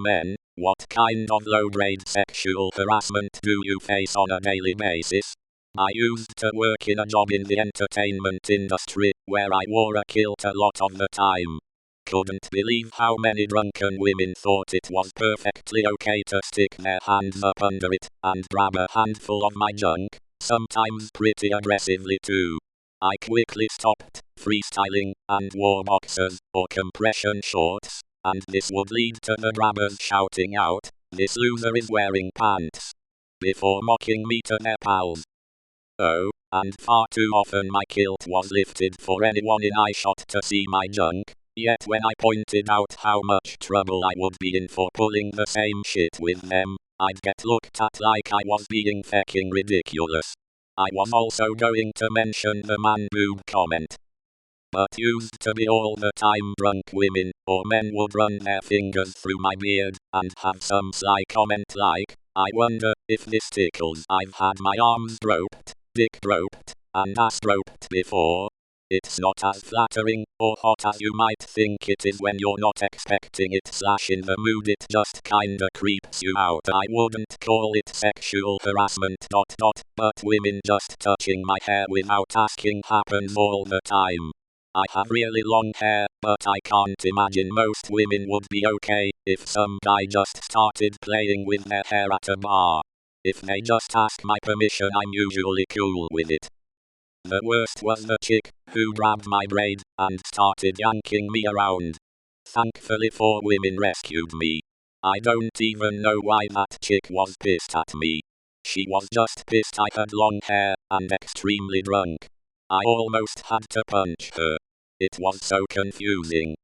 men, what kind of low-grade sexual harassment do you face on a daily basis? I used to work in a job in the entertainment industry, where I wore a kilt a lot of the time. Couldn't believe how many drunken women thought it was perfectly okay to stick their hands up under it and grab a handful of my junk, sometimes pretty aggressively too. I quickly stopped freestyling and wore boxers or compression shorts, and this would lead to the grabbers shouting out, "This loser is wearing pants," before mocking me to their pals. Oh, and far too often my kilt was lifted for anyone in eyeshot to see my junk, yet when I pointed out how much trouble I would be in for pulling the same shit with them, I'd get looked at like I was being fucking ridiculous. I was also going to mention the man boob comment. But used to be all the time drunk women or men would run their fingers through my beard and have some sly comment like, "I wonder if this tickles. I've had my arms groped, dick groped, and ass groped before." It's not as flattering or hot as you might think it is when you're not expecting it / in the mood, it just kinda creeps you out. I wouldn't call it sexual harassment ... but women just touching my hair without asking happens all the time. I have really long hair, but I can't imagine most women would be okay if some guy just started playing with their hair at a bar. If they just ask my permission, I'm usually cool with it. The worst was the chick who grabbed my braid and started yanking me around. Thankfully 4 women rescued me. I don't even know why that chick was pissed at me. She was just pissed I had long hair and extremely drunk. I almost had to punch her. It was so confusing.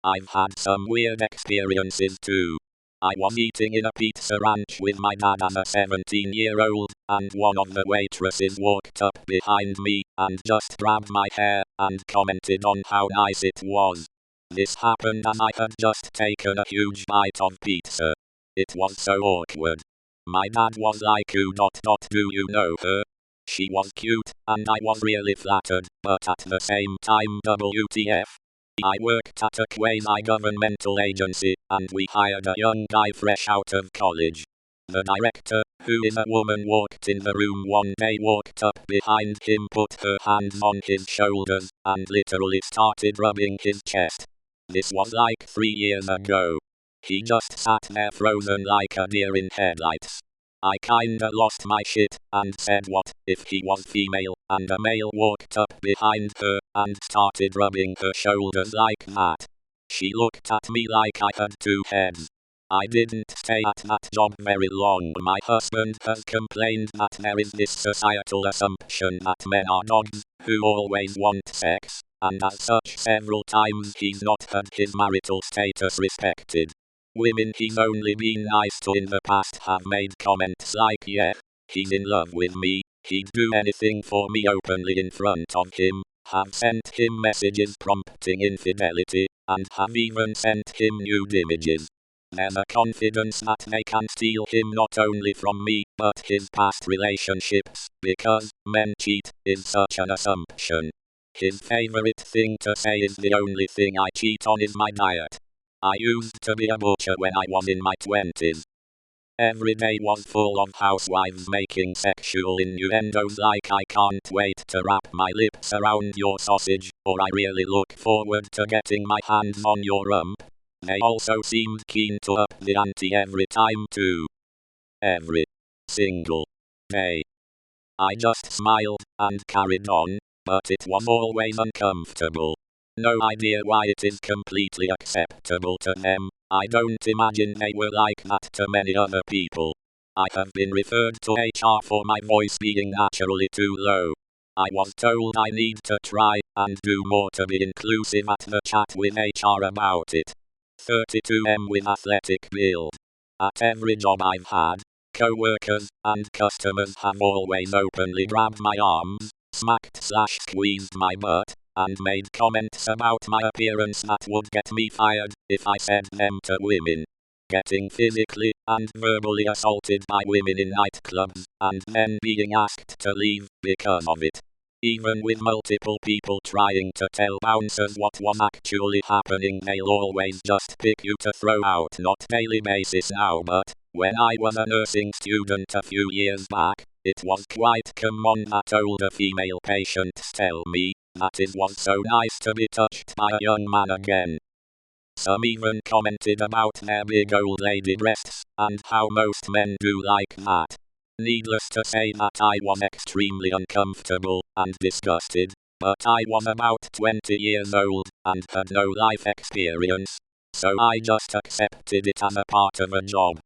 I've had some weird experiences too. I was eating in a pizza ranch with my dad as a 17-year-old, and one of the waitresses walked up behind me and just grabbed my hair and commented on how nice it was. This happened as I had just taken a huge bite of pizza. It was so awkward. My dad was like, "Do you know her? She was cute," and I was really flattered, but at the same time, WTF? I worked at a quasi-governmental agency, and we hired a young guy fresh out of college. The director, who is a woman, walked in the room one day, walked up behind him, put her hands on his shoulders, and literally started rubbing his chest. This was like 3 years ago. He just sat there frozen like a deer in headlights. I kinda lost my shit and said, what if he was female and a male walked up behind her and started rubbing her shoulders like that? She looked at me like I had 2 heads. I didn't stay at that job very long. My husband has complained that there is this societal assumption that men are dogs who always want sex, and as such several times he's not had his marital status respected. Women he's only been nice to in the past have made comments like, "Yeah, he's in love with me, he'd do anything for me" openly in front of him, have sent him messages prompting infidelity, and have even sent him nude images. There's a confidence that they can steal him not only from me, but his past relationships, because men cheat is such an assumption. His favorite thing to say is, "The only thing I cheat on is my diet." I used to be a butcher when I was in my 20s. Every day was full of housewives making sexual innuendos like, "I can't wait to wrap my lips around your sausage," or "I really look forward to getting my hands on your rump." They also seemed keen to up the ante every time too. Every single day. I just smiled and carried on, but it was always uncomfortable. No idea why it is completely acceptable to them. I don't imagine they were like that to many other people. I have been referred to HR for my voice being naturally too low. I was told I need to try and do more to be inclusive at the chat with HR about it. 32M with athletic build. At every job I've had, co-workers and customers have always openly grabbed my arms, smacked/squeezed my butt, and made comments about my appearance that would get me fired if I said them to women. Getting physically and verbally assaulted by women in nightclubs, and then being asked to leave because of it. Even with multiple people trying to tell bouncers what was actually happening, they'll always just pick you to throw out. Not daily basis now, but when I was a nursing student a few years back, it was quite common that older female patients tell me that it was so nice to be touched by a young man again. Some even commented about their big old lady breasts, and how most men do like that. Needless to say that I was extremely uncomfortable and disgusted, but I was about 20 years old and had no life experience, so I just accepted it as a part of a job.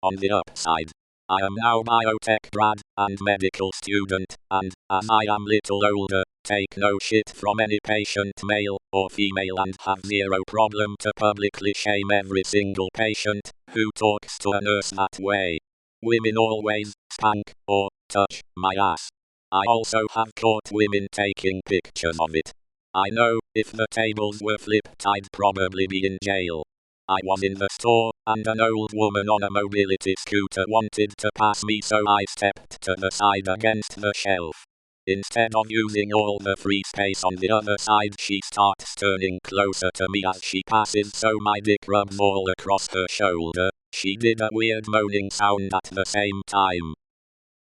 On the upside, I am now biotech grad and medical student, and as I am little older, take no shit from any patient, male or female, and have zero problem to publicly shame every single patient who talks to a nurse that way. Women always spank or touch my ass. I also have caught women taking pictures of it. I know, if the tables were flipped, I'd probably be in jail. I was in the store, and an old woman on a mobility scooter wanted to pass me, so I stepped to the side against the shelf. Instead of using all the free space on the other side, she starts turning closer to me as she passes, so my dick rubs all across her shoulder. She did a weird moaning sound at the same time.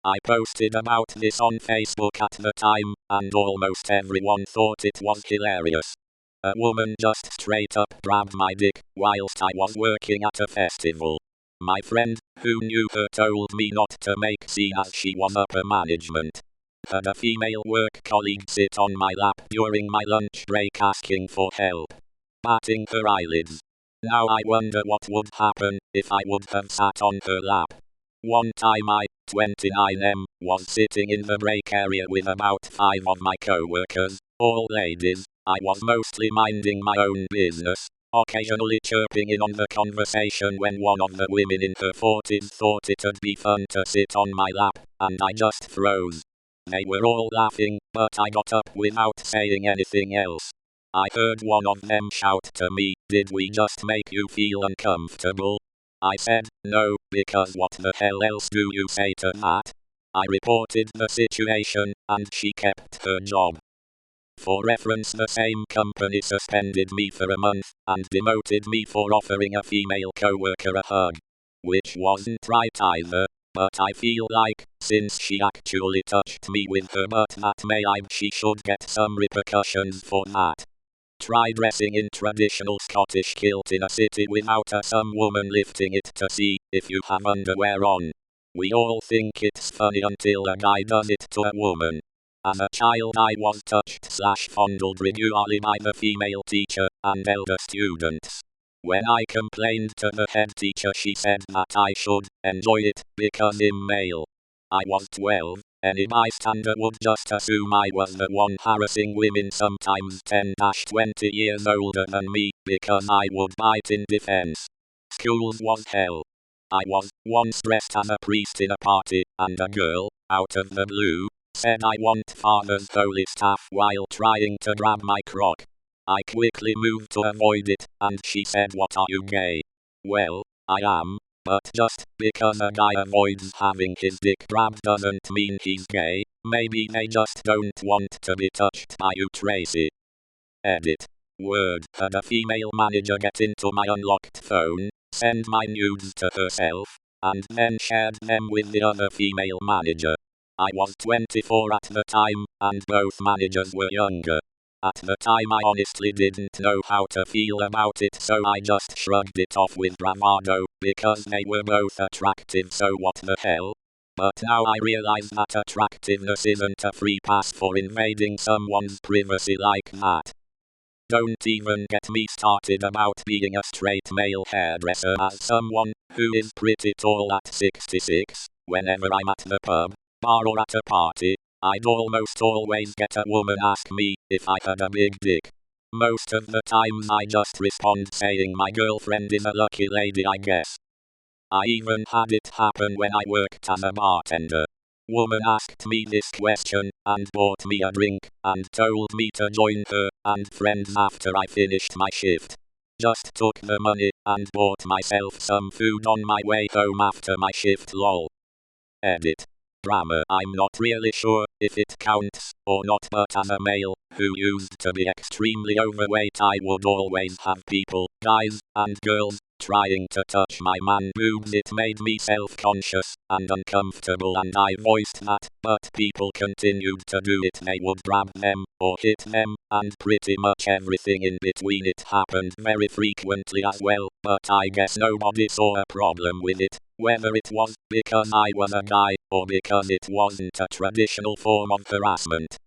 I posted about this on Facebook at the time, and almost everyone thought it was hilarious. A woman just straight up grabbed my dick whilst I was working at a festival. My friend, who knew her, told me not to make scene as she was upper management. Had a female work colleague sit on my lap during my lunch break asking for help, batting her eyelids. Now I wonder what would happen if I would have sat on her lap. One time I, 29M, was sitting in the break area with about 5 of my co-workers, all ladies. I was mostly minding my own business, occasionally chirping in on the conversation, when one of the women in her 40s thought it'd be fun to sit on my lap, and I just froze. They were all laughing, but I got up without saying anything else. I heard one of them shout to me, "Did we just make you feel uncomfortable?" I said, "No, because what the hell else do you say to that?" I reported the situation, and she kept her job. For reference, the same company suspended me for a month, and demoted me for offering a female coworker a hug. Which wasn't right either, but I feel like, since she actually touched me with her butt that May, she should get some repercussions for that. Try dressing in traditional Scottish kilt in a city without some woman lifting it to see if you have underwear on. We all think it's funny until a guy does it to a woman. As a child, I was touched/fondled regularly by the female teacher and elder students. When I complained to the head teacher, she said that I should enjoy it because I'm male. I was 12. Any bystander would just assume I was the one harassing women, sometimes 10-20 years older than me, because I would bite in defense. Schools was hell. I was once dressed as a priest in a party, and a girl, out of the blue, said I want Father's holy staff while trying to grab my crock. I quickly moved to avoid it, and she said, "What, are you gay?" Well, I am. But just because a guy avoids having his dick grabbed doesn't mean he's gay. Maybe they just don't want to be touched by you, Tracy. Edit. Word. Had a female manager get into my unlocked phone, send my nudes to herself, and then shared them with the other female manager. I was 24 at the time, and both managers were younger. At the time, I honestly didn't know how to feel about it, so I just shrugged it off with bravado, because they were both attractive, so what the hell? But now I realize that attractiveness isn't a free pass for invading someone's privacy like that. Don't even get me started about being a straight male hairdresser. As someone who is pretty tall at 6'6", whenever I'm at the pub, bar or at a party, I'd almost always get a woman ask me if I had a big dick. Most of the times I just respond saying my girlfriend is a lucky lady, I guess. I even had it happen when I worked as a bartender. Woman asked me this question, and bought me a drink, and told me to join her and friends after I finished my shift. Just took the money, and bought myself some food on my way home after my shift, lol. Edit. Drama. I'm not really sure if it counts or not, but as a male who used to be extremely overweight, I would always have people, guys and girls, trying to touch my man boobs. It made me self-conscious and uncomfortable, and I voiced that, but people continued to do it. They would grab them or hit them, and pretty much everything in between. It happened very frequently as well, but I guess nobody saw a problem with it, whether it was because I was a guy or because it wasn't a traditional form of harassment.